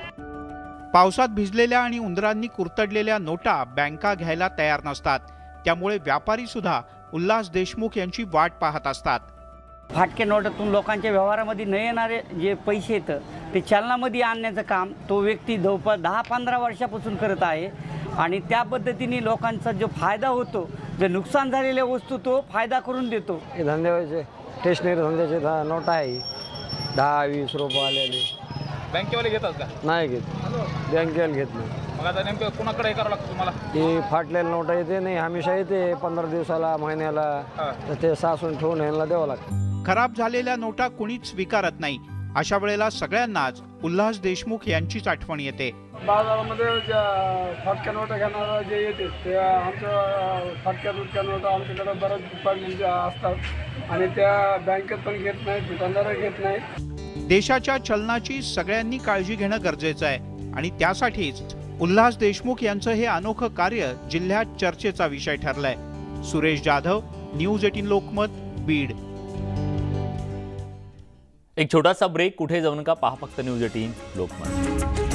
पावसात भिजलेल्या आणि उंदरांनी कुरतडलेल्या नोटा बँका घ्यायला तयार नसतात. त्यामुळे व्यापारी सुद्धा उल्हास देशमुख यांची वाट पाहत असतात. फाटक्या नोटातून लोकांच्या व्यवहारामध्ये न येणारे जे पैसे येतं ते चलनामध्ये आणण्याचं काम तो व्यक्ती जवळपास 10-15 वर्षापासून करत आहे. आणि त्या पद्धतीने लोकांचा जो फायदा होतो, जे नुकसान झालेल्या वस्तू तो फायदा करून देतो. हे धंद्याचे स्टेशनरी धंद्याचे नोट आहे 10-20 रुपये आलेले. बँकेवाले घेतात का? नाही घेत, बँकेवाले घेत नाही. मग आता नेमकं कुणाकडे करावं लागतं तुम्हाला? ती फाटलेली नोटा येते नाही, हमेशा येते 15 दिवसाला, महिन्याला, तर ते सासून ठेवून ह्यांना द्यावं लागतं. खराब झालेल्या नोटा कुणीच स्वीकारत नाही. अशा वेळेला सगळ्यांनाच उल्हास देशमुख यांचीच आठवण येते. बाजारामध्ये ज्या फाटक्या नोटा घेणारा जे येते ते आमच्या फाटक्या नोटा आमच्याकडे बऱ्याच दुकानांच्या असतात आणि त्या बँकेत पण घेत नाहीत, दुकानदार घेत नाहीत. देशाच्या चलनाची सगळ्यांनी काळजी घेणं गरजेचं आहे आणि त्यासाठीच उल्हास देशमुख यांचं हे अनोखं कार्य जिल्ह्यात चर्चेचा विषय ठरलाय. सुरेश जाधव, न्यूज 18 लोकमत, बीड. एक छोटासा ब्रेक, कुठे जाऊ नका, पहा फक्त न्यूज 18 लोकमत.